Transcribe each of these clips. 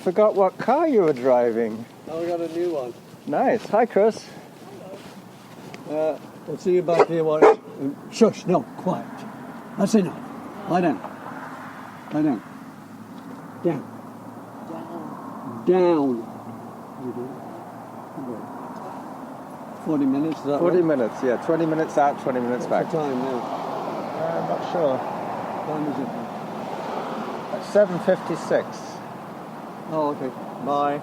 forgot what car you were driving. Oh, I got a new one. Nice. Hi, Chris. We'll see you back here. What? Shush, no, quiet. That's enough. Lie down. Lie down. Down. Down. Down. 40 minutes, is that 40 right? minutes, yeah. 20 minutes out, 20 minutes back. What's the time now? I'm not sure. What time is it now? It's 7:56. Oh, okay. Bye.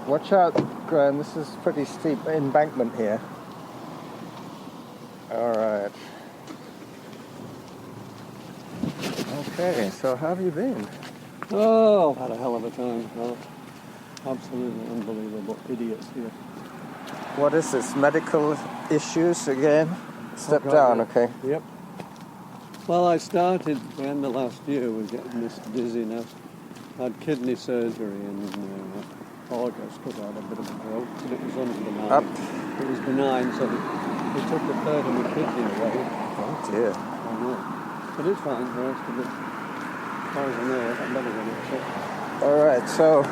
Watch out, Graeme. This is pretty steep embankment here. All right. Okay, so how have you been? Oh, I've had a hell of a time. Oh, absolutely unbelievable idiots here. What is this? Medical issues again? Step God, down, yeah. okay. Yep. Well, I started the end of last year with getting this dizziness. I had kidney surgery in August because I had a bit of a growth, but it was benign. Up. It was benign, so they took a third of my kidney away. Oh dear. I know. But it's fine, the rest of it. As far as I know, I'm never going to check. All right, so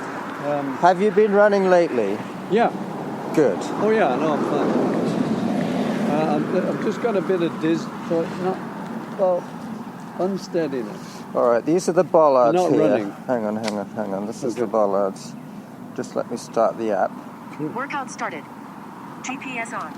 have you been running lately? Yeah. Good. Oh yeah, no, I'm fine. I've just got a bit of so it's not, well, unsteadiness. All right, these are the bollards You're not here. running. Hang on. This is the bollards. Just let me start the app. Workout started. GPS on.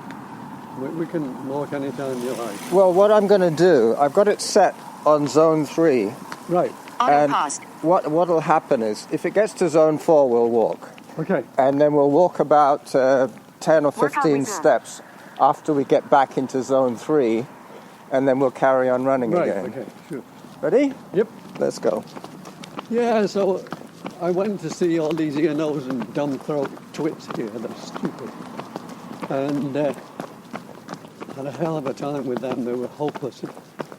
We can walk anytime you like. Well, what I'm going to do, I've got it set on zone 3. Right. Auto And paused. what'll happen is, if it gets to zone 4, we'll walk. Okay. And then we'll walk about 10 or 15 resumed. steps after we get back into zone 3, and then we'll carry on running Right, again. okay, sure. Ready? Yep. Let's go. Yeah, so I went to see all these ear, nose and dumb throat twits here. They're stupid. And had a hell of a time with them. They were hopeless.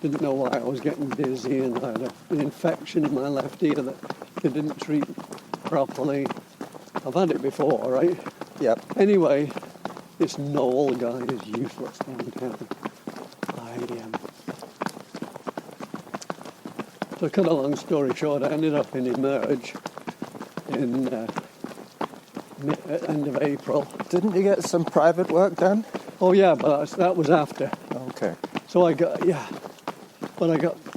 Didn't know why I was getting dizzy, and I had an infection in my left ear that they didn't treat properly. I've had it before, right? Yep. Anyway, this Noel guy is useless downtown. To cut a long story short, I ended up in Emerge in end of April. Didn't you get some private work done? Oh yeah, but that was after. Okay. So I got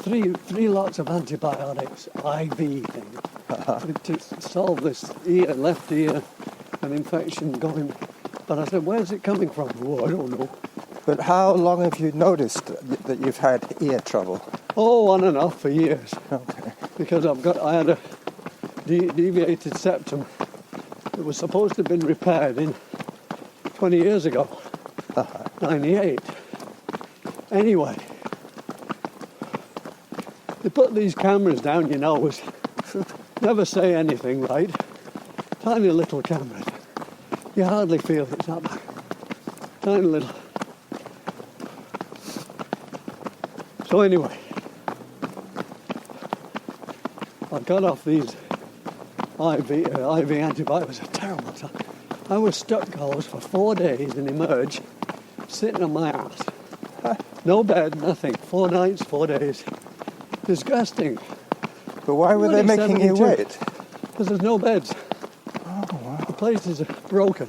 three lots of antibiotics, IV thing, to solve this left ear, an infection going. But I said, where's it coming from? Oh, I don't know. But how long have you noticed that you've had ear trouble? Oh, on and off for years. Okay. Because I had a deviated septum that was supposed to have been repaired in 20 years ago, 98. Anyway, they put these cameras down your nose, never say anything, right? Tiny little cameras. You hardly feel it's that bad. Tiny little. So anyway, I got off these IV antibiotics. It was a terrible time. I was stuck for 4 days in Emerge, sitting on my ass. No bed, nothing. 4 nights, 4 days. Disgusting. But why were they making you 72. wait? Because there's no beds. Oh, wow. The place is broken.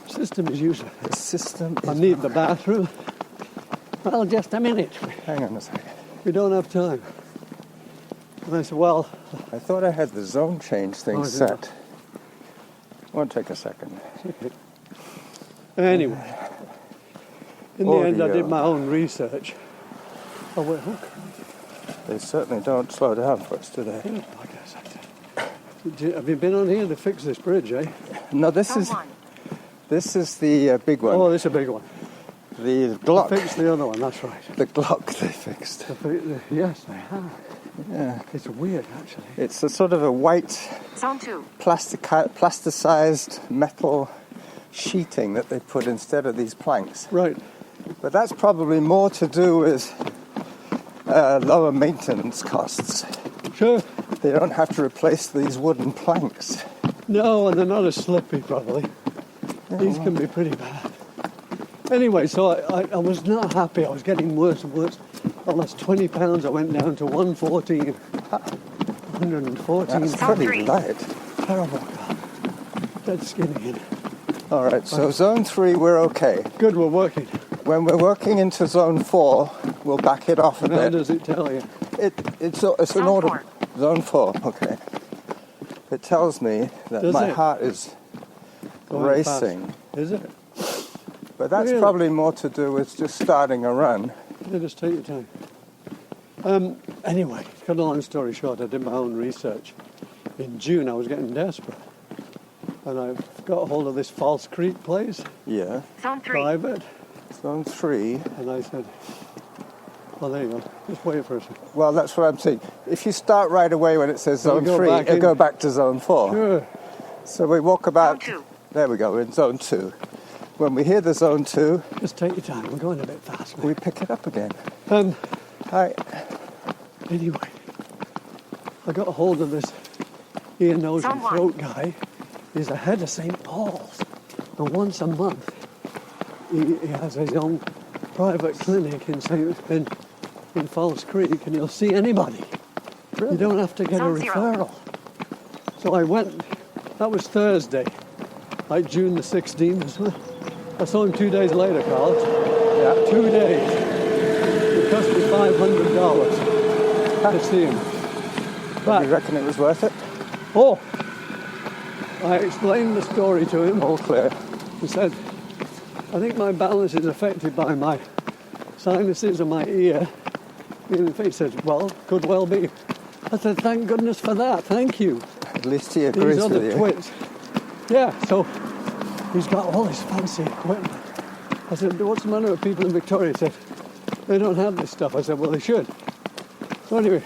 The system is useless. The system is... I need the bathroom. Well, just a minute. Hang on a second. We don't have time. And I said, well... I thought I had the zone change thing set. Won't take a second. Anyway, in the end, I Audio. did my own research. Oh, wait, They certainly don't slow down for us today. I guess I did. Have you been on here to fix this bridge, eh? No, this is the big one. Oh, this is a big one. The Glock. Fix the other one, that's right. The Glock they fixed. Yes, they have. Yeah. It's weird, actually. It's a sort of a white Zone 2. plasticized metal sheeting that they put instead of these planks. Right. But that's probably more to do with lower maintenance costs. Sure. They don't have to replace these wooden planks. No, and they're not as slippy, probably. These can be pretty bad. Anyway, so I was not happy. I was getting worse and worse. I lost 20 pounds. I went down to 114. 114. That's Zone pretty 3. light. Terrible car. Dead skinny in. All right, so zone 3, we're okay. Good, we're working. When we're working into zone 4, we'll back it off a How bit. does it tell you? It's an Zone order. 4. Zone 4, okay. It tells me that Does my it? heart is Going racing. fast. Is it? But that's Really? probably more to do with just starting a run. Yeah, just take your time. Anyway, cut a long story short, I did my own research. In June, I was getting desperate. And I got a hold of this False Creek place, Yeah. Zone 3. private. Zone 3. And I said, well, there you go. Just wait for a second. Well, that's what I'm saying. If you start right away when it says So we zone go 3, back it'll in. go back to zone 4. Sure. So we walk about. Zone 2. There we go, we're in zone 2. When we hear the zone 2, Just take your time. We're going a bit fast, we mate. pick it up again. Hi. Anyway, I got a hold of this ear, nose and Zone 1. throat guy. He's the head of St. Paul's. And once a month, he has his own private clinic in Falls Creek, and he'll see anybody. You don't have to get a Zone 0. referral. So I went, that was Thursday, like June the 16th or something. I saw him 2 days later, Carl. Yeah. 2 days. It cost me $500 to see him. Do you But, reckon it was worth it? oh, I explained the story to him. All clear. He said, I think my balance is affected by my sinuses and my ear. And he said, well, could well be. I said, thank goodness for that, thank you. At least he agrees These with other you. twits. Yeah, so he's got all this fancy equipment. I said, what's the matter with people in Victoria? He said, they don't have this stuff. I said, well, they should. So anyway,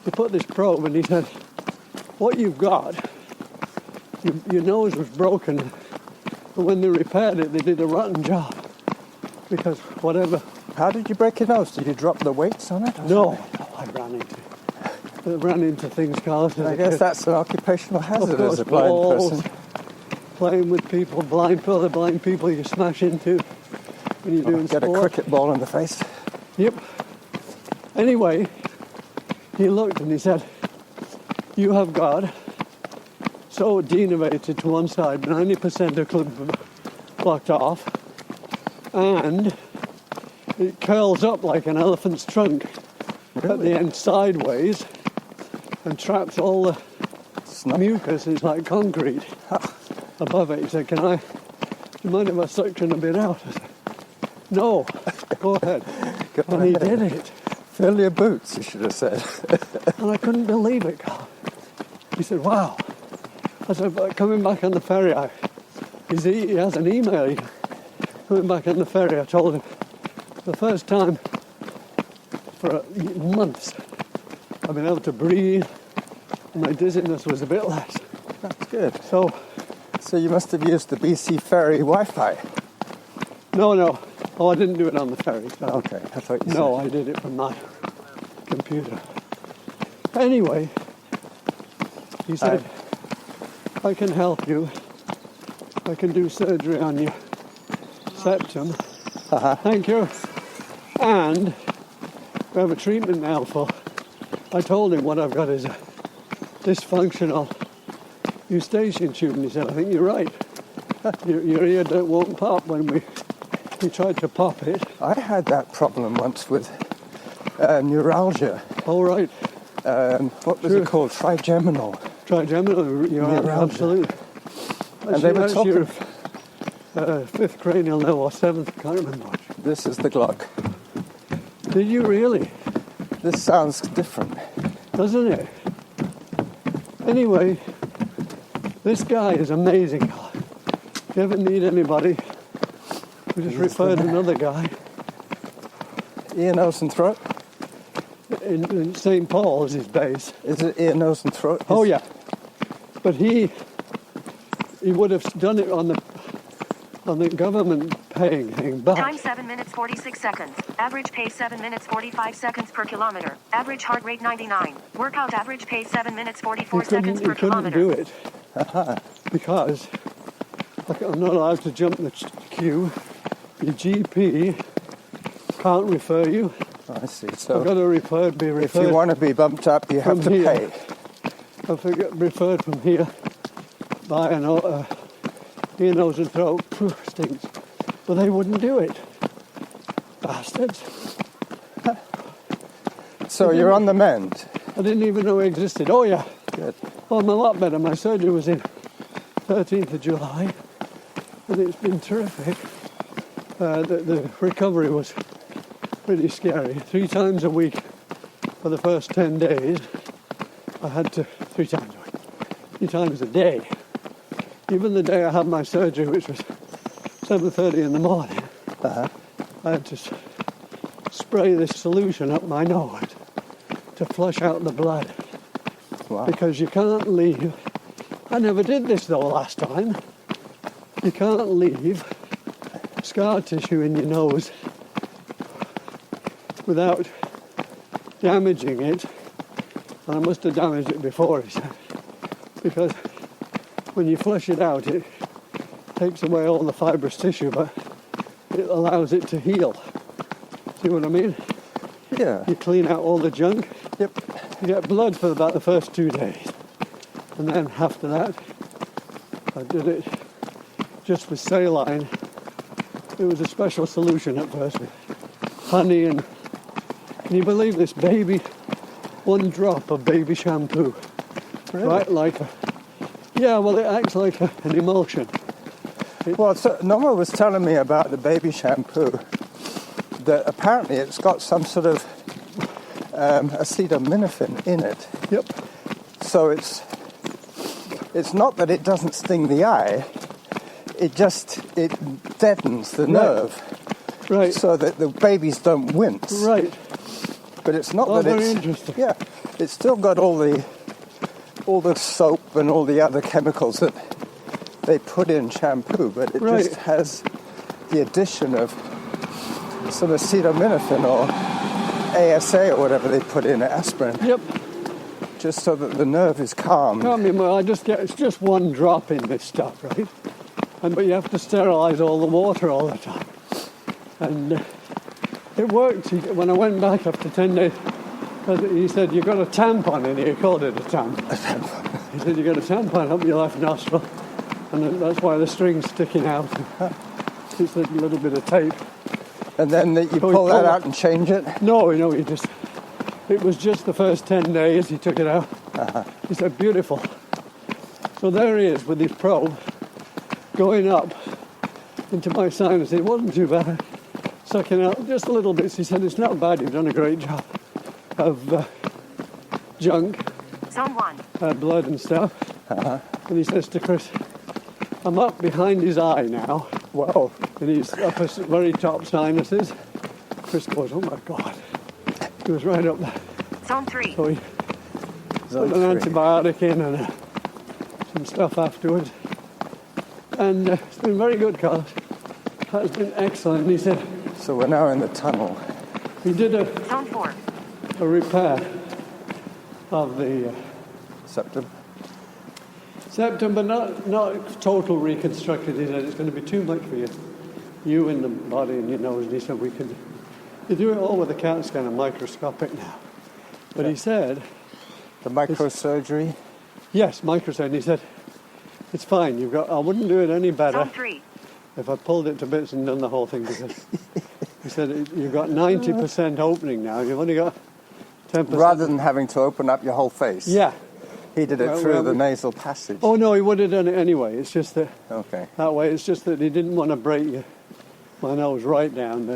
he put this probe and he said, what you've got, your nose was broken, but when they repaired it, they did a rotten job. Because whatever... How did you break your nose? Did you drop the weights on it? No, I ran into things, Carl. I guess that's an occupational hazard as a blind balls, person. Playing with people, other blind people you smash into when you're doing Get sport. a cricket ball in the face. Yep. Anyway, he looked and he said, you have got so denervated to one side, 90% of club blocked off, and it curls up like an elephant's trunk at Really? the end sideways and traps all the Snap. mucus. It's like concrete above it. He said, do you mind if I suction a bit out? I said, no, go ahead. Go And he ahead. did it. Fill your boots, you should have said. And I couldn't believe it, Carl. He said, wow. I said, but coming back on the ferry, he has an email. Coming back on the ferry, I told him, the first time for months, I've been able to breathe, and my dizziness was a bit less. That's good. So, So you must have used the BC Ferry Wi-Fi. no. Oh, I didn't do it on the ferry. So. Okay, I thought you No, said. I did it from my computer. Anyway, he said, I can help you. I can do surgery on your septum. Thank you. And we have a treatment now for... I told him what I've got is a dysfunctional eustachian tube. And he said, I think you're right. Your ear won't pop when we tried to pop it. I had that problem once with neuralgia. All right. What was Sure. it called? Trigeminal. Trigeminal, you're Neuralgia. absolutely. And they were That's talking- your fifth cranial nerve or seventh, I can't remember. This is the Glock. Did you really? This sounds different. Doesn't it? Anyway, this guy is amazing. If you ever need anybody, we just referred another guy Ear, nose and throat? in St. Paul's, his base. Is it ear, nose and throat? Oh yeah, but he would have done it on the government paying thing, but Time 7 minutes 46 seconds. Average pace 7 minutes 45 seconds per kilometer. Average heart rate 99. Workout average pace 7 minutes 44 seconds per he couldn't kilometer. do it because I'm not allowed to jump the queue. Your GP can't refer you. I see. I've So got to be referred. if you want to be bumped up, you have to from here. pay. I've got referred from here by an ear, nose and throat. Phew, stinks. But they wouldn't do it. Bastards. So you're on the mend. I didn't even know it existed. Oh, yeah. Good. Oh, I'm a lot better. My surgery was in 13th of July, and it's been terrific. The recovery was pretty scary. 3 times a week for the first 10 days. I had to, 3 times a week, 3 times a day. Even the day I had my surgery, which was 7:30 in the morning, I had to spray this solution up my nose to flush out the blood. Wow. Because you can't leave. I never did this though last time. You can't leave scar tissue in your nose without damaging it. And I must have damaged it before, he said. Because when you flush it out, it takes away all the fibrous tissue, but it allows it to heal. See what I mean? Yeah. You clean out all the junk. Yep. You get blood for about the first 2 days. And then after that, I did it just with saline. It was a special solution at first with honey and, can you believe this, baby, 1 drop of baby shampoo. Really? Right, like yeah, well, it acts like an emulsion. Well, so Norma was telling me about the baby shampoo, that apparently it's got some sort of acetaminophen in it. Yep. So it's not that it doesn't sting the eye, it deadens the nerve Right. so that the babies don't wince. Right. But it's not Oh, that very it's interesting. Yeah, it's still got all the soap and all the other chemicals that they put in shampoo, but it Right. just has the addition of some acetaminophen or ASA or whatever they put in, aspirin, Yep. just so that the nerve is calmed. Can't be more. It's just 1 drop in this stuff, right? But you have to sterilise all the water all the time. And it worked. When I went back after 10 days, he said, "You've got a tampon in here." He called it a tampon. He said, "You've got a tampon up your left nostril, and that's why the string's sticking out." It's a little bit of tape. And then you pull that out and change it? No, it was just the first 10 days he took it out. He said, "Beautiful." So there he is with his probe going up into my sinus. It wasn't too bad. Sucking out just a little bit. He said, "It's not bad. You've done a great job of junk, Zone 1. blood and stuff." And he says to Chris, "I'm up behind his eye now." Wow. And he's up his very top sinuses. Chris goes, "Oh my God." He was right up there. Zone 3. So he Zone put an 3. antibiotic in and some stuff afterwards. And it's been very good, Carl. It's been excellent. And he said So we're now in the tunnel. he did Zone 4. a repair of the Septum. septum, but not total reconstructed. He said it's going to be too much for you in the body and your nose. And he said you do it all with a CAT scan and microscopic now. But he said, The microsurgery. yes, microscopic. And he said, it's fine. I wouldn't do it any better Zone 3. if I pulled it to bits and done the whole thing, because he said you've got 90% opening now. You've only got 10%. Rather than having to open up your whole face. Yeah. He did it Well, through the nasal passage. Oh no, he would have done it anyway. It's just that Okay. that way. It's just that he didn't want to break my nose right down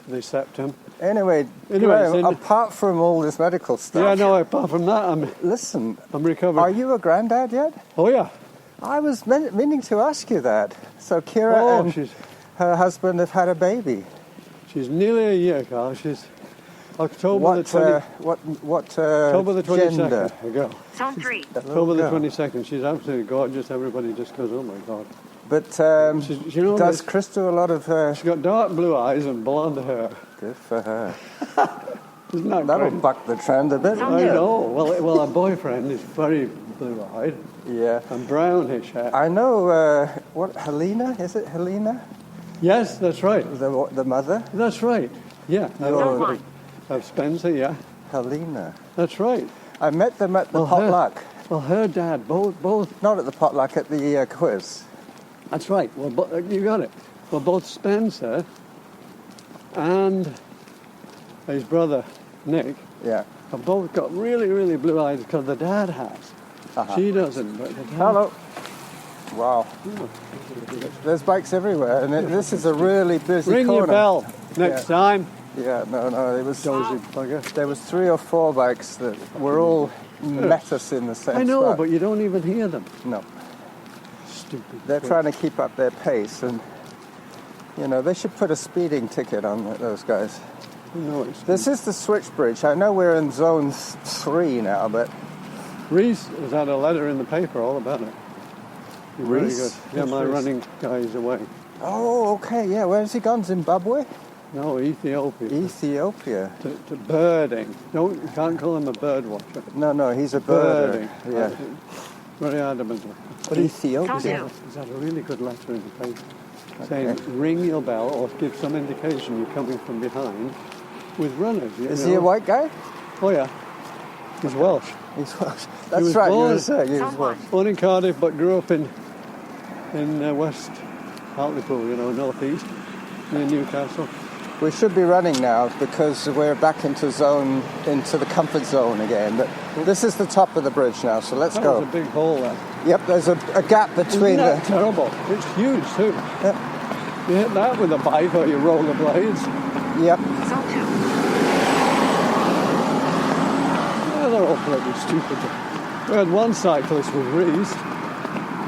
the septum. Anyway, Anyways, Graeme, apart from all this medical stuff, Yeah, no. Apart from that, listen, I'm recovered. are you a granddad yet? Oh yeah. I was meaning to ask you that. So Kira and she's her husband have had a baby. nearly a year, Carl. She's October What the 20. what October the 22nd. gender? A girl. Zone 3. October the girl. 22nd. She's absolutely gorgeous. Everybody just goes, "Oh my God." But You know, does Chris do a lot of... she's got dark blue eyes and blonde hair. Good for her. Isn't that That'll great? buck the trend a bit. I won't it? know. Well, our boyfriend is very blue-eyed Yeah. and brownish hair. I know, Helena? Is it Helena? Yes, that's right. The mother? That's right. Yeah. You're- Zone 1. Of Spencer, yeah. Helena. That's right. I met them at the potluck. Her dad, both. Not at the potluck, at the quiz. That's right. Well, you got it. Well, both Spencer and his brother Nick Yeah. have both got really, really blue eyes because the dad has. Uh-huh. She doesn't, but the dad... Hello. Wow. Oh. There's bikes everywhere, and this is a really busy Ring corner. your bell next time. Yeah, no, it was... Dozy bugger. There was 3 or 4 bikes that were all met us in the same I know, spot. but you don't even hear them. No. Stupid. They're trying to keep up their pace, and, you know, they should put a speeding ticket on those guys. No, it's This is the switch bridge. I know we're in zone 3 now, but... Reese has had a letter in the paper all about it. He's very Reese? good. Yeah, Who's my Reese? running guy is away. Oh, okay, yeah. Where's he gone? Zimbabwe? No, Ethiopia. Ethiopia. To birding. You can't call him a bird watcher. No, he's a birder. Birding. Yeah. Very adamant. But Ethiopia. Don't He's had a really good letter in the paper saying ring your bell or give some indication you're coming from behind with runners. Is he a white guy? Oh, yeah. He's Welsh. He's Welsh. That's was right, born- you were saying he was Someone. Welsh. Born in Cardiff, but grew up in West Hartlepool, northeast, near Newcastle. We should be running now because we're back into the comfort zone again. But this is the top of the bridge now, so let's That go. was a big hole there. Yep, there's a gap between Isn't that the... terrible? It's huge too. Yep. You hit that with a bike or your rollerblades. Yep. Zone 2. Yeah, they're all bloody stupid. We had one cyclist with Reese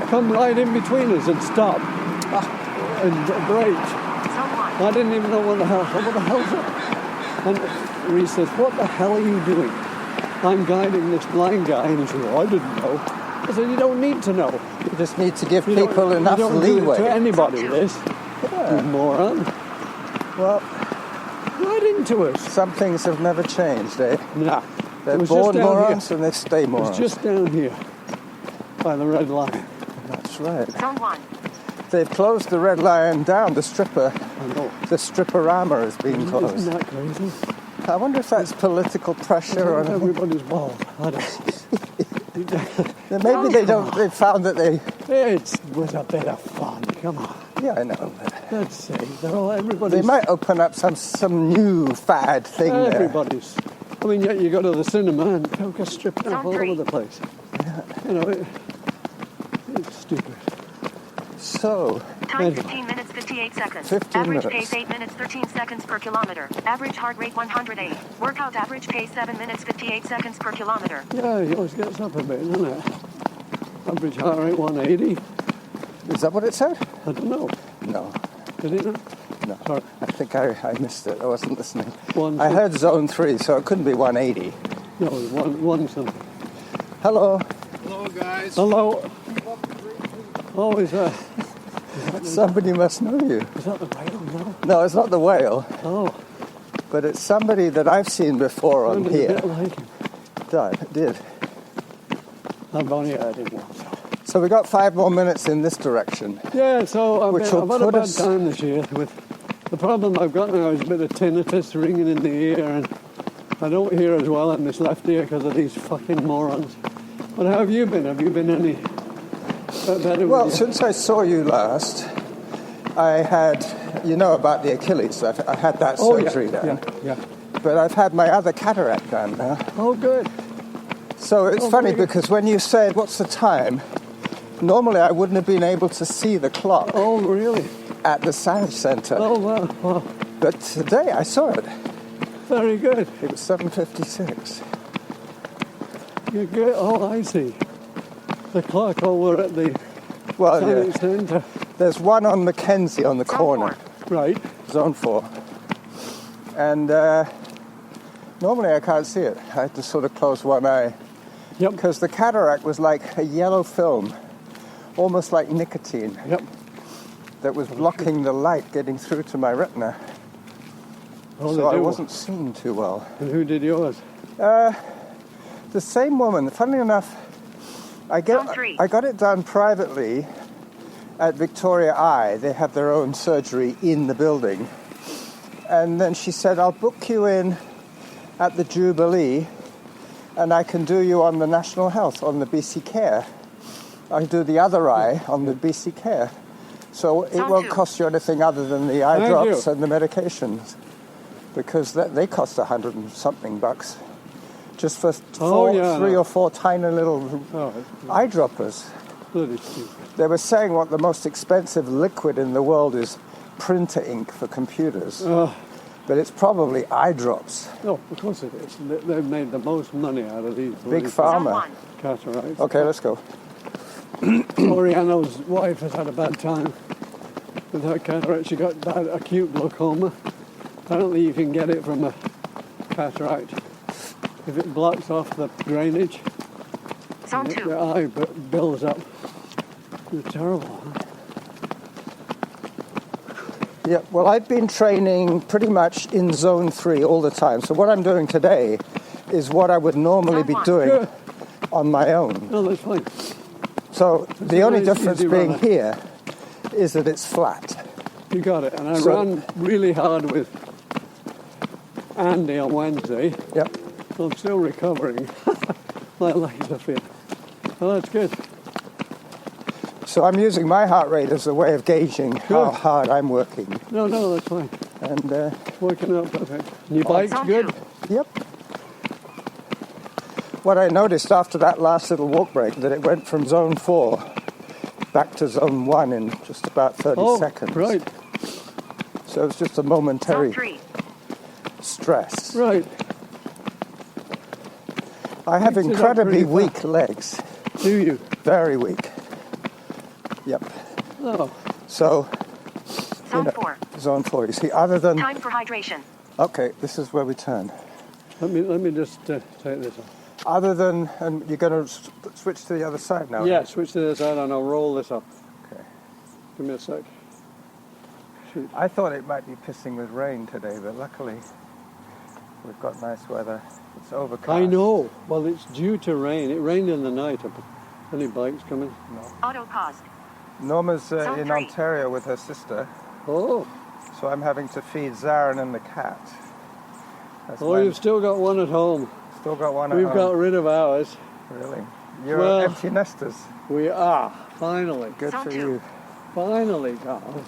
come right in between us and stop and brake. Zone 1. I didn't even know what the hell's that? And Reese says, what the hell are you doing? I'm guiding this blind guy. And he said, I didn't know. I said, you don't need to know. You just need to give You don't- people enough you don't do it leeway. to anybody, this. You moron. Well, Right into us. some things have never changed, eh? Nah. They're It was born just down morons here. and they stay It morons. was just down here by the red line. That's right. Zone 1. They've closed the red line down. The I know. stripperama is being closed. Isn't that crazy? I wonder if that's political pressure or anything. Everybody's bald. I don't Maybe they don't. They found that they. It was a bit of fun. Come on. Yeah, I know. Let's see. Everybody's. They might open up some new fad thing there. Everybody's. I mean, you go to the cinema and people get stripped off Zone all 3. over the place. It's stupid. So, Time 15 minutes 58 seconds. 15 average minutes. pace 8 minutes 13 seconds per kilometer. Average heart rate 108. Workout average pace 7 minutes 58 seconds per kilometer. Yeah, he always gets up a bit, doesn't it? Average heart rate 180. is that what it said? I don't know. No, Did it not? no. Sorry. I think I missed it. I wasn't listening. One- I heard zone 3, so it couldn't be 180. No, one something. Hello. Hello, guys. Hello. Oh, is that Somebody must know you. the whale? No. No, it's not the whale, Oh, but it's somebody that I've seen before on sounded a here. bit like him. Did. I've only heard him once. So we got 5 more minutes in this direction. Yeah, so I've Which had will a put bad us- time this year. With the problem I've got now is a bit of tinnitus ringing in the ear, and I don't hear as well in this left ear because of these fucking morons. But how have you been? Have you been any better? Well, with you? since I saw you last, I had, about the Achilles. I had that surgery done. Yeah. But I've had my other cataract done now. Oh, good. So it's Oh, funny very good. because when you said, what's the time? Normally I wouldn't have been able to see the clock Oh, really? at the Science Centre. Oh, well, But today I saw it. very good. It was 7:56. You're good. Oh, I see. The clock over at the Well, Science yeah. Centre. There's one on Mackenzie on the Zone corner. 4. Right. Zone 4. And normally I can't see it. I had to sort of close one eye. Yep. Because the cataract was like a yellow film, almost like nicotine, Yep. that was blocking the light getting through to my retina. Oh, So I they do. wasn't seeing too well. And who did yours? The same woman, funnily enough, I Zone 3. got it done privately at Victoria Eye. They have their own surgery in the building. And then she said, I'll book you in at the Jubilee, and I can do you on the National Health, on the BC Care. I do the other eye on the BC Care. So it Zone won't 2. cost you anything other than the eye Thank drops you. and the medications, because they cost $100 and something bucks. Just for three or four tiny little eyedroppers. Bloody stupid. They were saying what the most expensive liquid in the world is printer ink for computers. But it's probably eye drops. No, of course it is. They've made the most money out of these Big Zone pharma. 1. cataracts. Okay, let's go. Oriano's wife has had a bad time with her cataract. She got bad acute glaucoma. Apparently you can get it from a cataract if it blocks off the drainage. Zone The 2. eye builds up. It's terrible. Huh? Yeah, well, I've been training pretty much in zone 3 all the time. So what I'm doing today is what I would normally be doing Good. on my own. No, that's fine. So the a only nice, difference easy being runner. here is that it's flat. You got it. And I So- ran really hard with Andy on Wednesday. Yep. So I'm still recovering. My legs are fit. Well, that's good. So I'm using my heart rate as a way of gauging how Good. hard I'm working. No, that's fine. And Working out perfect. And your bike's Zone good? 2. yep. What I noticed after that last little walk break, that it went from zone 4 back to zone 1 in just about 30 seconds. Right, So it's just a Zone momentary 3. stress. right. I have Mix it up incredibly pretty weak legs. Do you? Very weak. Yep. Oh, So, Zone 4. zone 4. You see, other than... Time for hydration. Okay, this is where we turn. let me just take this off. Other than... And you're going to switch to the other side now? Yeah, switch to this side and I'll roll this up. Okay. Give me a sec. Shoot. I thought it might be pissing with rain today, but luckily we've got nice weather. It's overcast. I know. Well, it's due to rain. It rained in the night. Any bikes coming? Auto paused. Norma's Zone in 3. Ontario with her sister, Oh, so I'm having to feed Zarin and the cat. That's oh, mine. you've still got one at home. Still got one at We've home. got rid of ours. Really? You're Well- empty nesters. We are. Finally. Good Zone for 2. you. Finally, Carl.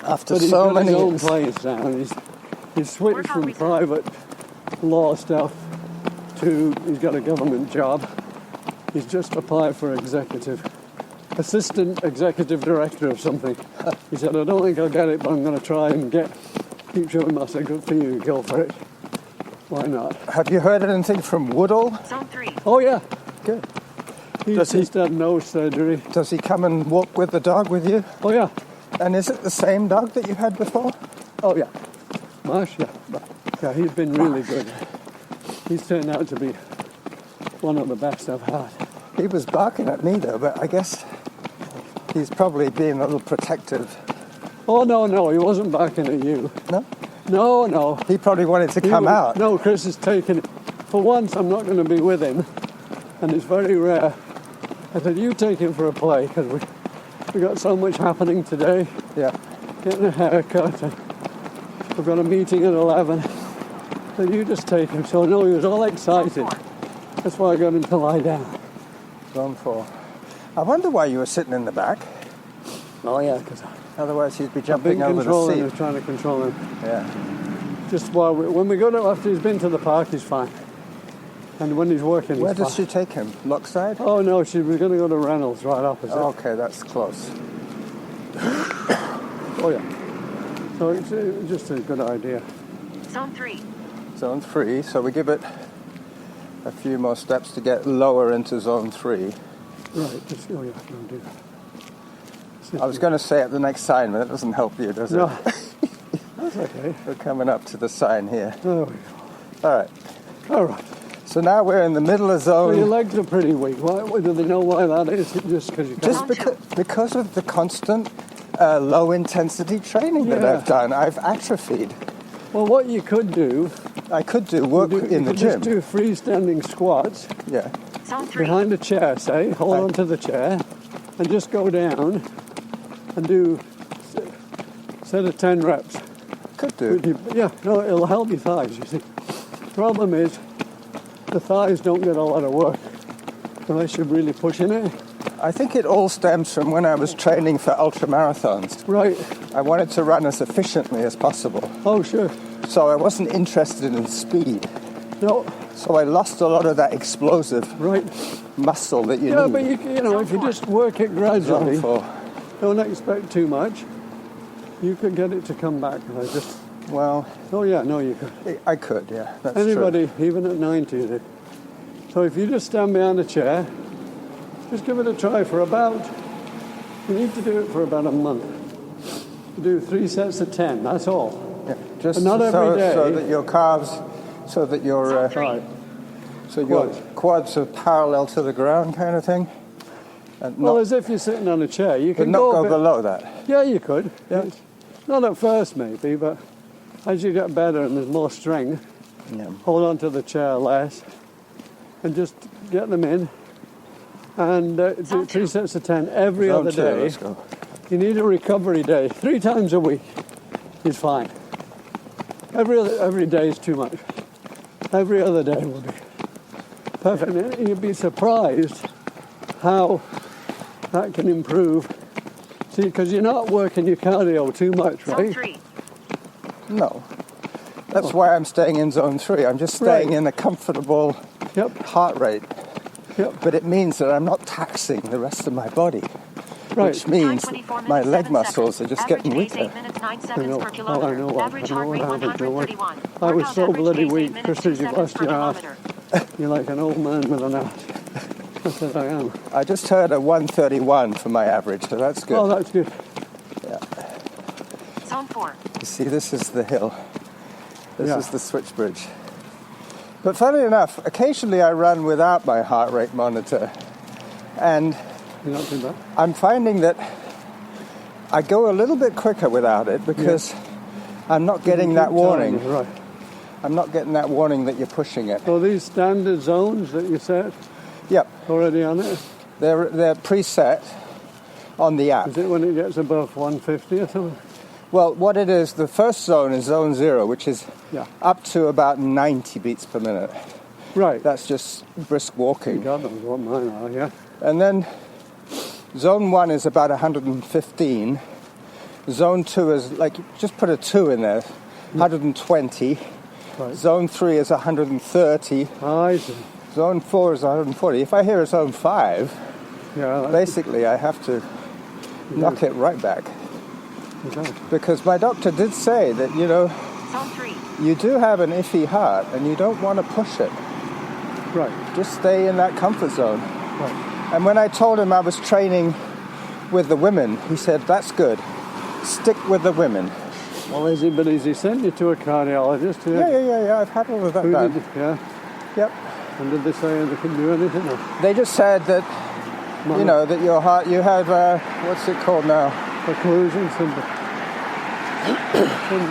After But he's so got many his own years. place now. He's switched Workout from resume. private law stuff to he's got a government job. He's just applied for assistant executive director of something. He said, I don't think I'll get it, but I'm going to try and keep showing him. I said, good for you, go for it. Why not? Have you heard anything from Woodall? Zone 3. Oh, yeah. Good. He's Does he- just had nose surgery. Does he come and walk with the dog with you? Oh, yeah. And is it the same dog that you had before? Oh, yeah. Marsh, yeah. Yeah, he's been really good. He's turned out to be one of the best I've had. He was barking at me though, but I guess he's probably being a little protective. Oh, no, he wasn't barking at you. No? No. He probably wanted to He come was- out. No, Chris is taking it. For once, I'm not going to be with him, and it's very rare. I said, you take him for a play, because we got so much happening today. Yeah. Getting a haircut, and we've got a meeting at 11. So you just take him. So no, he was all Zone excited. 4. That's why I got him to lie down. Zone 4. I wonder why you were sitting in the back. Oh yeah, because Otherwise he'd be I've jumping been over the controlling him, seat. trying to control him. Yeah. Just when we go to, after he's been to the park, he's fine. And when he's working, Where he's does fine. she take him? Lockside? Oh no, she was going to go to Reynolds right opposite. Okay, that's close. Oh yeah. So it's just a good idea. Zone 3. Zone 3, so we give it a few more steps to get lower into zone 3. Right. Just, oh yeah, no, do that. I was going to say at the next sign, but that doesn't help you, does it? No. That's okay. We're coming up to the sign here. There we go. All right. All right. So now we're in the middle of Well, your zone. legs are pretty weak. Why do they know why that is? Just because you Just can't. because of the constant low-intensity training that Yeah. I've done, I've atrophied. Well, what you could do, I could do work you in the could gym. just do freestanding squats Yeah. Zone 3. behind a chair, say, hold on to the chair, and just go down and do set of 10 reps. Could do. Yeah, no, it'll help your thighs, you see. Problem is, the thighs don't get a lot of work unless you're really pushing it. I think it all stems from when I was training for ultramarathons. Right. I wanted to run as efficiently as possible. Oh, sure. So I wasn't interested in speed. No. So I lost a lot of that explosive Right. muscle that you need. Yeah, but you know, if you just work it gradually, For. don't expect too much, you could get it to come back. Well, Oh, yeah, no, you could. I could, yeah. That's Anybody, true. even at 90. So if you just stand behind a chair, just give it a try for about, you need to do it for about a month. Do 3 sets of 10, that's all. Yeah. Just But not every day. So that your calves, so that your Right. your quads are parallel to the ground, kind of thing. And Well, not, as if you're sitting on a chair, you but can not go go a bit, below that. Yeah, you could. Yeah. Not at first, maybe, but as you get better and there's more strength, Yeah. hold on to the chair less and just get them in and do 3 sets of 10 every Zone other two, day. let's go. You need a recovery day. 3 times a week is fine. Every day is too much. Every other day will be perfect. And you'd be surprised how that can improve. See, because you're not working your cardio too much, Zone right? 3. No. That's why I'm staying in zone 3. I'm just staying Right. in a comfortable Yep. heart rate. Yep. But it means that I'm not taxing the rest of my body, Right. which means 24 my minutes, leg 7 muscles are seconds. just Average getting pace weaker. 8 minutes, 9 I seconds know. per Oh, kilometer. I know what. Average I know heart rate what happened. You know what? 131. I was Workout so average bloody pace 8 weak, minutes, just 2 as you seconds lost per your ass. kilometer. You're like an old man with an ass. I said, I am. I just heard a 131 for my average, so that's good. Oh, that's good. Zone 4. You see, this is the hill. This Yeah. is the switch bridge. But funny enough, occasionally I run without my heart rate monitor. And You're not too bad. I'm finding that I go a little bit quicker without it because I'm not getting that warning. Right. I'm not getting that warning that you're pushing it. So these standard zones that you set Yep, already on it, they're preset on the app. is it when it gets above 150 or something? Well, what it is, the first zone is zone 0, which is Yeah. up to about 90 beats per minute. Right. That's just brisk walking. God knows what mine are, yeah. And then zone 1 is about 115. Zone 2 is like, just put a 2 in there, 120. Right. Zone 3 is 130. I see. Zone 4 is 140. If I hear a zone 5, Yeah, that's basically I have to knock it right back. okay. Because my doctor did say that, you know, Zone 3. you do have an iffy heart and you don't want to push it. Right. Just stay in that comfort zone. Right. And when I told him I was training with the women, he said, that's good. Stick with the women. Well, is he sent you to a cardiologist? Yeah. I've had all of that Who done. did, yeah. Yep. And did they say they couldn't do anything? Or? They just said that, you know, that your heart, you have, what's it called now? Occlusion, some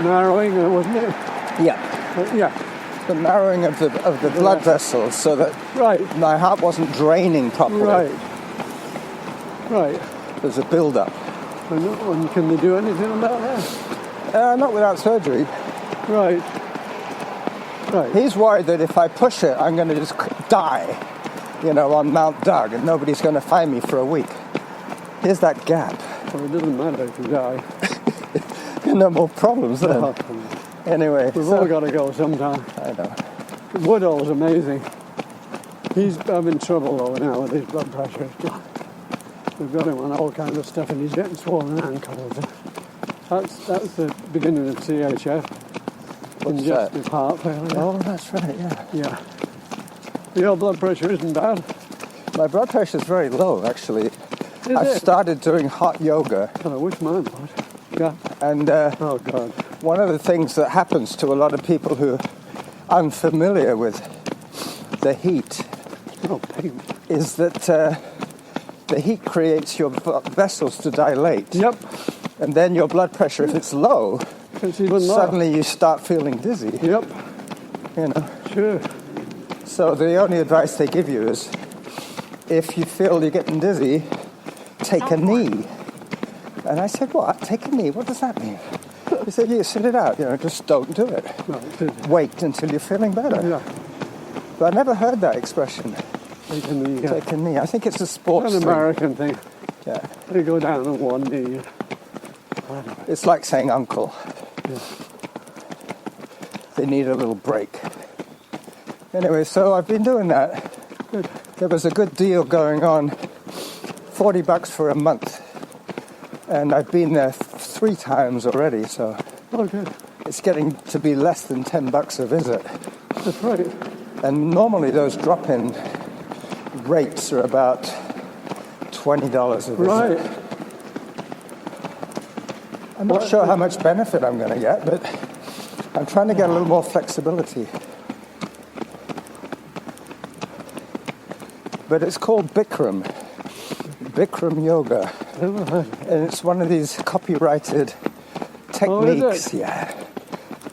narrowing, wasn't it? Yeah. Yeah. The narrowing of the blood vessels so that Right. my heart wasn't draining properly. Right. Right. There's a build-up. And can they do anything about that? Not without surgery. Right. Right. He's worried that if I push it, I'm going to just die, you know, on Mount Doug, and nobody's going to find me for a week. Here's that gap. Well, it doesn't matter if you die. No more problems then. Anyway. We've all got to go sometime. I know. Woodall's amazing. He's having trouble though now with his blood pressure. We've got him on all kinds of stuff and he's getting swollen ankles. That's the beginning of CHF. What's Congestive that? heart failure. Oh, that's right, yeah. Yeah. Your blood pressure isn't bad. My blood pressure is very low, actually. Is I've it? started doing hot yoga, I wish mine was. Yeah. and Oh, God. one of the things that happens to a lot of people who are unfamiliar with the heat Oh, pain. is that the heat creates your vessels to dilate. Yep. And then your blood pressure, if it's low, It's even lower. suddenly you start feeling dizzy, Yep. you know. Sure. So the only advice they give you is, if you feel you're getting dizzy, take a knee. And I said, what? Take a knee? What does that mean? He said, "You sit it out. Just don't do it. Right. Wait until you're feeling better." Yeah. But I never heard that expression. Take a knee. Yeah. Take a knee. I think it's a sports An thing. American thing. Yeah. They go down on one knee. It's like saying uncle. Yeah. They need a little break. Anyway, so I've been doing that. Good. There was a good deal going on, $40 for a month. And I've been there 3 times already, so Oh, good. it's getting to be less than $10 a visit. That's right. And normally those drop-in rates are about $20 a visit. Right. I'm not sure how much benefit I'm going to get, but I'm trying to get a little more flexibility. But it's called Bikram yoga. Never heard of it. And it's one of these copyrighted Oh, is techniques. it? Yeah.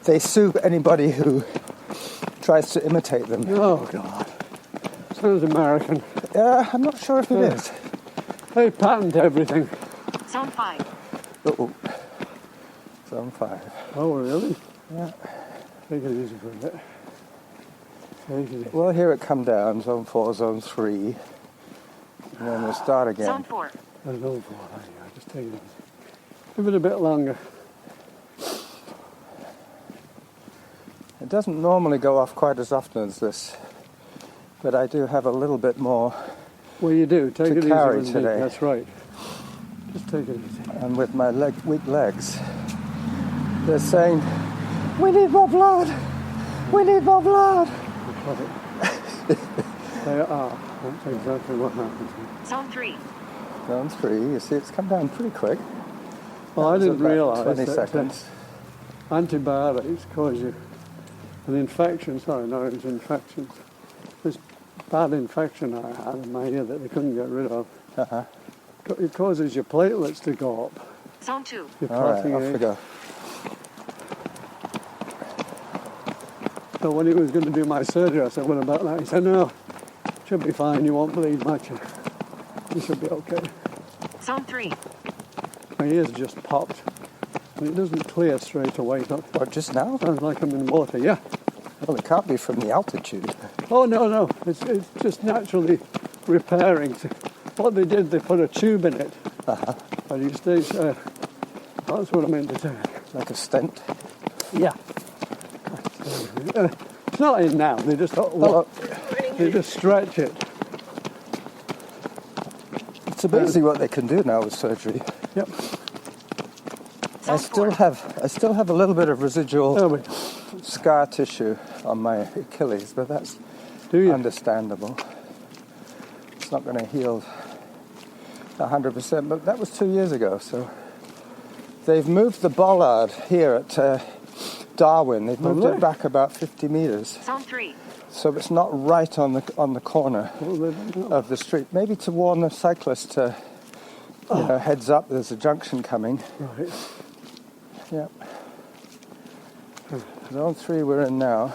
They sue anybody who tries to imitate them. Oh, God. Sounds American. I'm not sure if it Yeah. is. They patent everything. Zone 5. Uh-oh. Zone 5. Oh, really? Yeah. Take it easy for a bit. Take it easy. Well, here it come down, zone 4, zone 3. And then we'll start again. Zone 4. There's no fall. Just take it easy. Give it a bit longer. It doesn't normally go off quite as often as this, but I do have a little bit more. Well, you do. Take To it easy. carry when you- today. That's right. Just take it easy. And with my weak legs, they're saying, "We need more blood! We need more blood!" Got it. They are. That's exactly what happens. Zone 3. Zone 3, you see it's come down pretty quick. Well, I That was didn't about realise 20 that seconds. Antibiotics cause you an infection. Sorry, no, it was infection. This bad infection I had in my ear that they couldn't get rid of. Uh-huh. It causes your platelets to go up. Zone 2. Your All right, clotting off we ache. go. So when he was going to do my surgery, I said, "What about that?" He said, "No, should be fine. You won't bleed much. You should be okay." Zone 3. My ears just popped. And it doesn't clear straight away. What, just now? Sounds like I'm in water. Yeah. Well, it can't be from the altitude. Oh, no. It's just naturally repairing. What they did, they put a tube in it. Uh-huh. And you stay, that's what I meant to say. Like a stent. Yeah. It's not in now. They just they just stretch it. It's amazing what they can do now with surgery. Yep. I still have a little bit of residual There we go. scar tissue on my Achilles, but that's Do you? understandable. It's not going to heal 100%, but that was 2 years ago. So they've moved the bollard here at Darwin. They've moved really? it back about 50 meters, Zone 3. so it's not right on the corner Well, they- of the street. Maybe to warn the cyclist to heads up. There's a junction coming. Right. Yep. Zone 3 we're in now.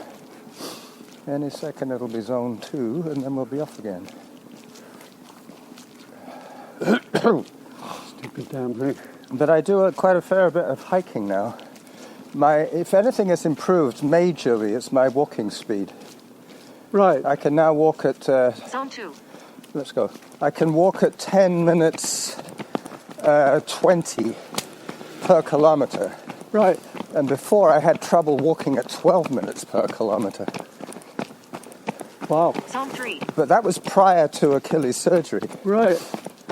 Any second it'll be zone 2 and then we'll be off again. Stupid damn thing. But I do quite a fair bit of hiking now. If anything has improved majorly, it's my walking speed. Right. I can now walk at, Zone 2. let's go. I can walk at 10 minutes 20 per kilometer. Right. And before I had trouble walking at 12 minutes per kilometer. Wow. Zone 3. But that was prior to Achilles surgery. Right.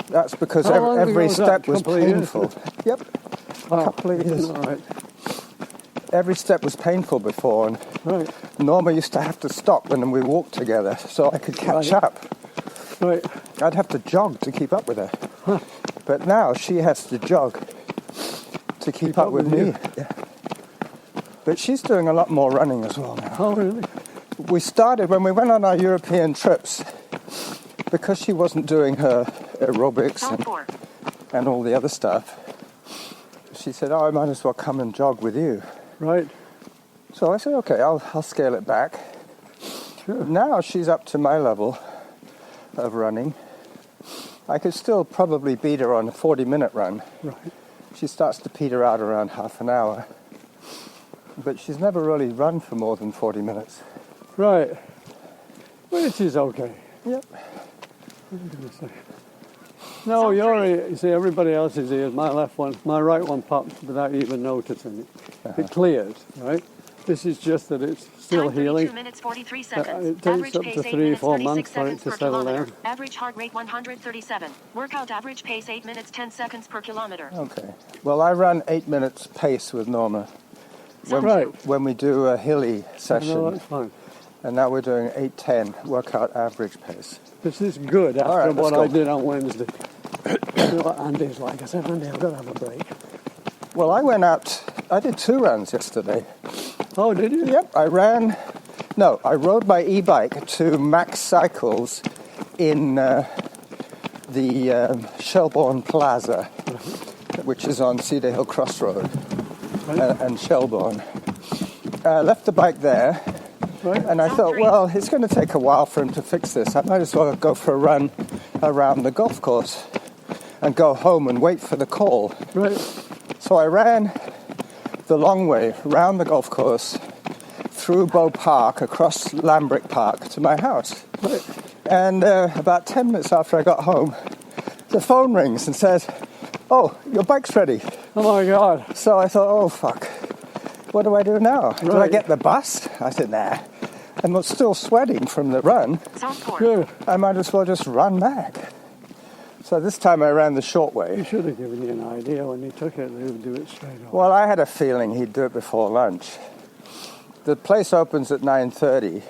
That's because How long ago every was that? step was Couple of years? painful. Yep, Wow. couple of years. All right. Every step was painful before, and Right. Norma used to have to stop when we walked together so I could catch Right. up. Right. I'd have to jog to keep up with her. But now she has to jog to keep up with me. you. Yeah. But she's doing a lot more running as well now. Oh, really? We started when we went on our European trips, because she wasn't doing her aerobics Zone 4. and all the other stuff. She said, "Oh, I might as well come and jog with you." Right. So I said, "Okay, I'll scale it back." Sure. Now she's up to my level of running. I could still probably beat her on a 40-minute run. Right. She starts to peter out around half an hour. but she's never really run for more than 40 minutes. Right. Which is okay. Yep. What am I going to say? No, your ear, you see, everybody else's ears, my left one, my right one pops without even noticing it. It clears, right? This is just that it's still Time healing. 32 minutes 43 seconds. It takes Average up pace to 8 3 or minutes 4 36 months for it seconds to per settle kilometer. down. Average heart rate 137. Workout average pace 8 minutes 10 seconds per kilometer. Okay. Well, I run 8 minutes pace with Norma when we do a hilly No, session. that's fine. And now we're doing 8:10 workout average pace. This is good after right, let's what go. I did on Wednesday. You know what Andy's like. I said, Andy, I've got to have a break. Well, I went out, I did 2 runs yesterday. Oh, did you? Yep, I rode my e-bike to Max Cycles in the Shelbourne Plaza, which is on Cedar Hill Crossroad and Shelbourne. I left the bike there, and I thought, well, it's going to take a while for him to fix this. I might as well go for a run around the golf course and go home and wait for the call. Right. So I ran the long way round the golf course, through Bow Park, across Lambrick Park to my house. Right. And about 10 minutes after I got home, the phone rings and says, oh, your bike's ready. Oh, my God. So I thought, oh, fuck. What do I do now? Do I Right. get the bus? I said, nah. I'm still sweating from the run. Zone 4. Good. I might as well just run back. So this time I ran the short He way. should have given you an idea when he took it. He would do it straight away. Well, I had a feeling he'd do it before lunch. The place opens at 9:30.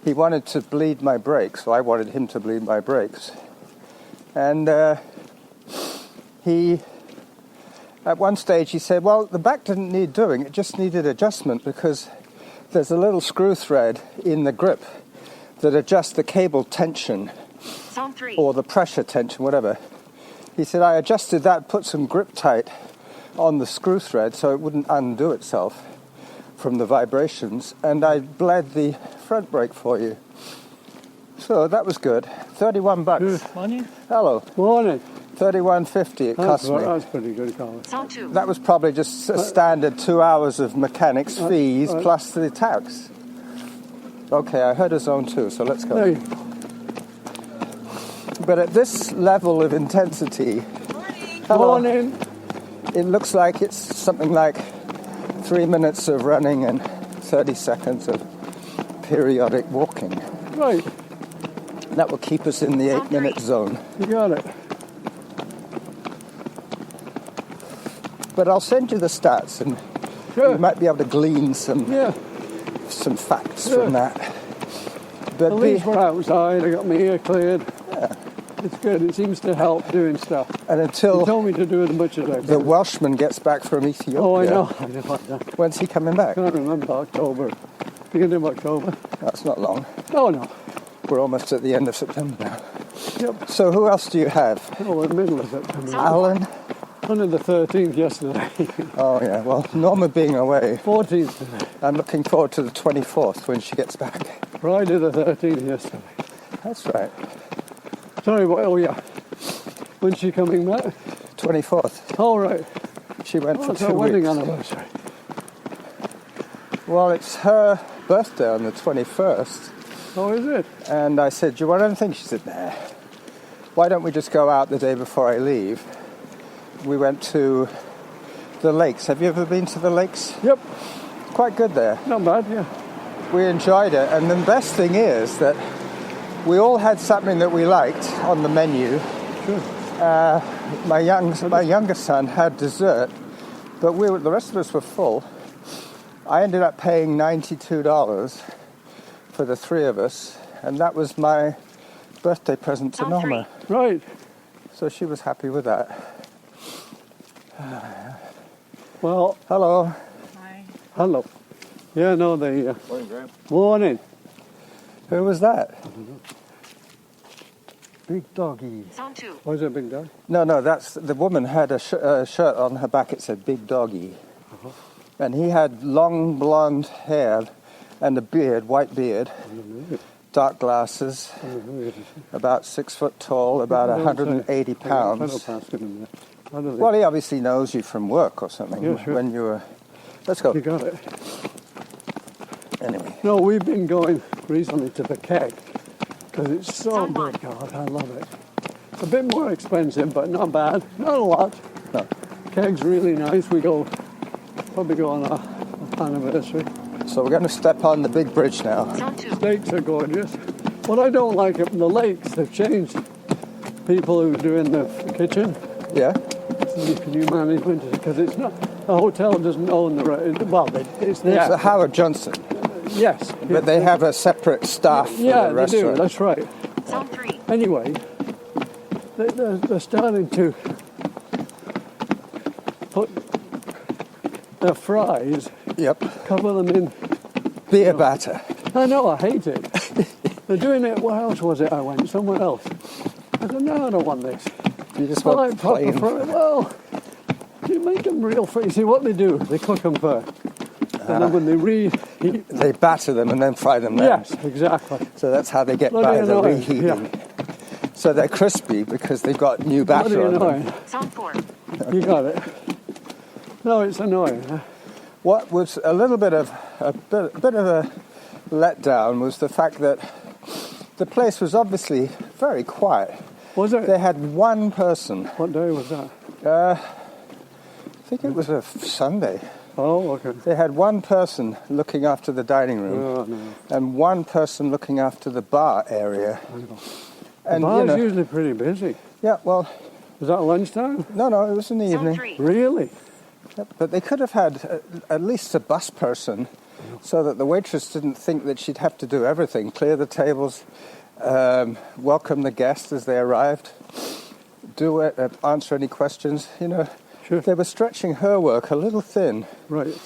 He wanted to bleed my brakes, so I wanted him to bleed my brakes. And at one stage he said, well, the back didn't need doing, it just needed adjustment because there's a little screw thread in the grip that adjusts the cable tension Zone 3. or the pressure tension, whatever. He said, I adjusted that, put some grip tight on the screw thread so it wouldn't undo itself from the vibrations, and I bled the front brake for you. So that was good. $31. Good. Morning. Hello. Morning. $31.50 it cost me. That's pretty good, Colin. Zone 2. That was probably just a standard 2 hours of mechanics fees plus the tax. Okay, I heard a zone 2, so let's go. Hey, But at this level of intensity, hello, morning. it looks like it's something like 3 minutes of running and 30 seconds of periodic walking. Right. That will keep us in the 8-minute zone. You got it. But I'll send you the stats, and Sure. you might be able to glean some Yeah. facts Sure. from that. But At least we're outside. I got my ear cleared. It's good. It seems to help doing stuff. and He until told me to do as much as I the could. Welshman gets back from Ethiopia, Oh, I know. I when's he coming back? can't remember October. Beginning of October. That's not long. Oh, no. We're almost at the end of September now. Yep. So who else do you have? Oh, we're in the middle of September. Alan? Only the 13th yesterday. Oh, yeah. Well, Norma being away, 14th today. I'm looking forward to the 24th when she gets back. Friday the 13th yesterday. That's right. Sorry, but oh yeah. When's she coming back? 24th. All right. She went Oh, for it's 2 her wedding weeks. anniversary. Well, it's her birthday on the 21st. Oh, is it? And I said, do you want anything? She said, nah. Why don't we just go out the day before I leave? We went to the lakes. Have you ever been to the lakes? Yep. Quite good there. Not bad, yeah. We enjoyed it. And the best thing is that we all had something that we liked on the menu. Sure. My youngest son had dessert, but the rest of us were full. I ended up paying $92 for the 3 of us, and that was my birthday present to Zone 3. Norma. Right. So she was happy with that. Well, Hello. hello. Yeah, no, they... Morning, Graeme. Morning. Who was that? Big doggy. Zone 2. Where's that big dog? No, that's the woman had a shirt on her back. It said Big Doggy. And he had long blonde hair and a beard, white beard, dark glasses, about 6 foot tall, about 180 pounds. Well, he obviously knows you from work or something. Yeah, sure. When you were Let's go. You got it. Anyway. No, we've been going recently to the Keg because it's so Zone good. one. God, I love it. It's a bit more expensive, but not bad. Not a lot. No. Keg's really nice. We probably go on our anniversary. So we're going to step on the big bridge now. Zone 2. Lakes are gorgeous. What I don't like about the lakes, they've changed people who do in the kitchen. Yeah? Can you management? Because it's not, the hotel doesn't own the, well, it's there. It's a Howard Johnson, Yes. but they have a separate staff for Yeah, the they do, restaurant. that's right. Zone 3. Anyway, they're starting to put their fries, Yep. cover them in. Beer batter. I know, I hate it. They're doing it, where else was it I went? Somewhere else. I said, no, I don't want this. You just I want like proper plain. fries. Well, you make them real fries. See what they do? They cook them first. And then when they reheat, They batter them and then fry them there. yes, exactly. So that's how they get Bloody by the annoying, reheating. yeah. So they're crispy because they've got new Bloody batter on them. annoying. Zone 4. You got it. No, it's annoying. Huh? What was a little bit of a bit of a letdown was the fact that the place was obviously very quiet. Was it? They had one person. What day was that? I think it was a Sunday. Oh, okay. They had one person looking after the dining room Oh, no. and one person looking after the bar area. The And bar's you know, usually pretty busy. yeah, well, Was that lunchtime? no, it was in the Zone evening. 3. Really? Yep, but they could have had at least a bus person so that the waitress didn't think that she'd have to do everything, clear the tables, welcome the guests as they arrived, do it, answer any questions. You know, Sure. they were stretching her work a little thin. Right.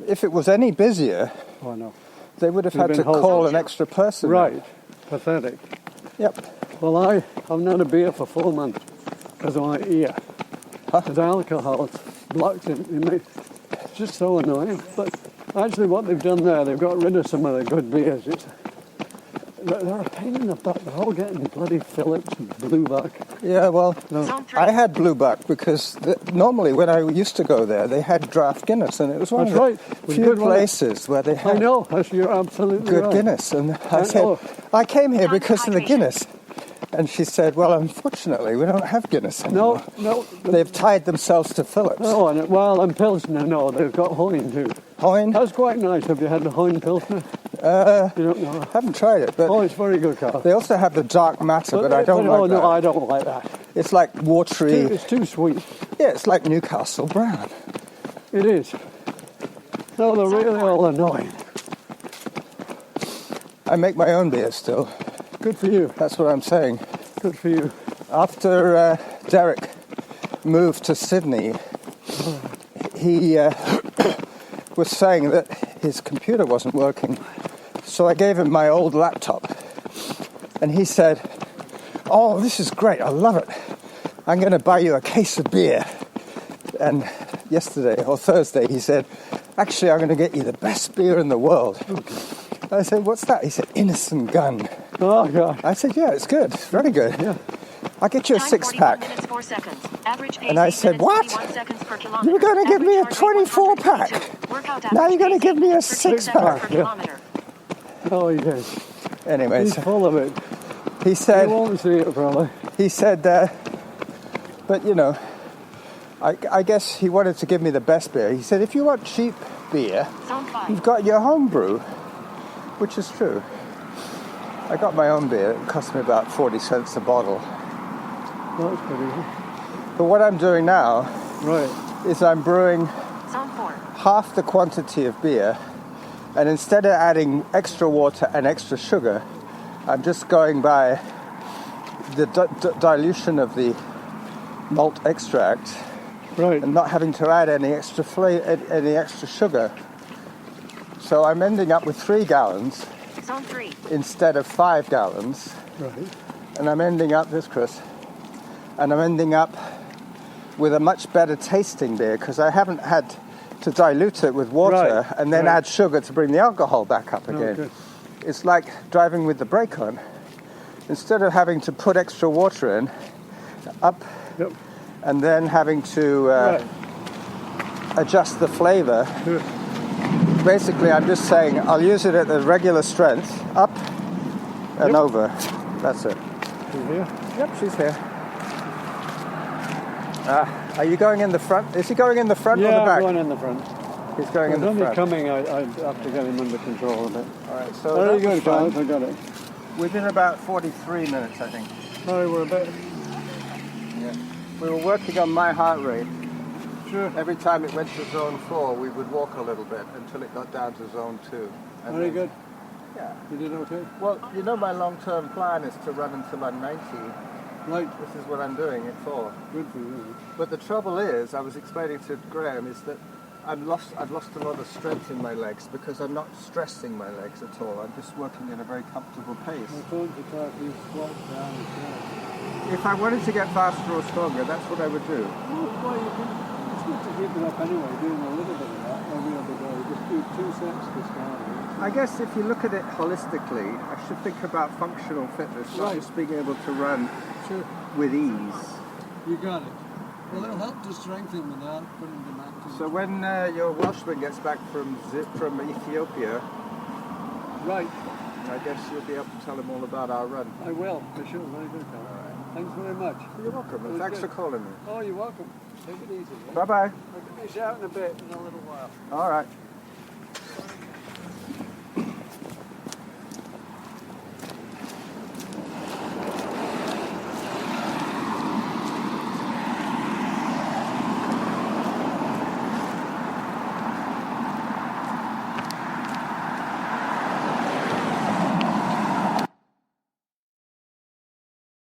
If it was any busier, Oh, no. they would have You've had to been call an extra person. Right. Pathetic. Yep. Well, I haven't had a beer for 4 months because of my ear. Huh? Because alcohol blocks it. It's just so annoying. But actually what they've done there, they've got rid of some of the good beers. They're a pain in the butt. They're all getting bloody Phillips and Blueback. Yeah, well, Zone 3. I had Blueback because normally when I used to go there, they had draft Guinness, and it was one That's of the right. It was few good, wasn't it? places where they I had know. You're absolutely good right. Guinness. And I I said, know. I came here Time because of the hydration. Guinness. And she said, well, unfortunately, we don't have Guinness anymore. No. They've tied themselves to Phillips. No, and Pilsner, no, they've got Hoyne too. Hoyne? That's quite nice. Have you had the Hoyne Pilsner? You don't know. Haven't tried it, but Oh, it's very good, Carl. they also have the dark matter, but I don't Oh, like no, that. I don't like that. It's like watery. It's too sweet. Yeah, it's like Newcastle Brown. It is. No, they're really all annoying. I make my own beer still. Good for you. That's what I'm saying. Good for you. After Derek moved to Sydney, he was saying that his computer wasn't working. So I gave him my old laptop. And he said, oh, this is great. I love it. I'm going to buy you a case of beer. And yesterday or Thursday, he said, actually, I'm going to get you the best beer in the world. I said, what's that? He said, Innocent Gun. Oh, God. I said, yeah, it's good. It's very good. Yeah. I'll get you a Time 6-pack. 41 minutes 4 seconds. Average pace And I 8 said, minutes, what? 41 seconds per kilometer. You were going to give me a Average heart rate 24-pack. 122. Workout Now average you're going to pace give 8 me a minutes, 13 seconds 6-pack. per Yeah. kilometer. Oh, he is. Anyway, He's so full of it. he You said, won't see it, probably. but you know, I guess he wanted to give me the best beer. He said, if you want cheap beer, Zone 5. you've got your home brew, which is true. I got my own beer. It cost me about 40 cents a bottle. That's pretty good. But what I'm doing now Right. is I'm brewing Zone 4. half the quantity of beer, and instead of adding extra water and extra sugar, I'm just going by the dilution of the malt extract Right. and not having to add any extra any extra sugar. So I'm ending up with 3 gallons Zone 3. instead of 5 gallons, Right. and I'm ending up with a much better tasting beer because I haven't had to dilute it with water Right, and then right. add sugar to bring the alcohol back up Oh, again. good. It's like driving with the brake on. Instead of having to put extra water in, up, Yep. and then having to Right. adjust the flavour. Sure. Basically, I'm just saying I'll use it at the regular strength, up and over. That's it. You here? Yep, she's here. Are you going in the front? Is he going in the front or the Yeah, back? I'm going in the front. He's going in He's the only front. coming, I have to get him under control a bit. All right, so There you that go, was fun. guys, I got it. Within about 43 minutes, I think. Sorry, we're a bit... Yeah. We were working on my heart rate. Sure. Every time it went to zone 4, we would walk a little bit until it got down to zone 2. And Very then- good. Yeah. You did okay? Well, you know my long-term plan is to run until I'm 90. Right. This is what I'm doing it for. Good for you. But the trouble is, I was explaining to Graeme, is that I've lost a lot of strength in my legs because I'm not stressing my legs at all. I'm just working at a very comfortable pace. I'm going to start these squats down as well. If I wanted to get faster or stronger, that's what I would do. Well, you can... It's good to keep it up anyway, doing a little bit of that every other day. Just do 2 sets to start with. I guess if you look at it holistically, I should think about functional fitness, not Right. just being able to run Sure. with ease. You got it. Well, it'll help to strengthen without putting them out. So when your Welshman gets back from Ethiopia, Right. I guess you'll be able to tell him all about our run. I will, for sure. Very good, Carl. All right. Thanks very much. You're welcome, and It was thanks good. for calling me. Oh, you're welcome. Take it easy. Bye-bye. I'll give you a shout in a bit, in a little while. All right.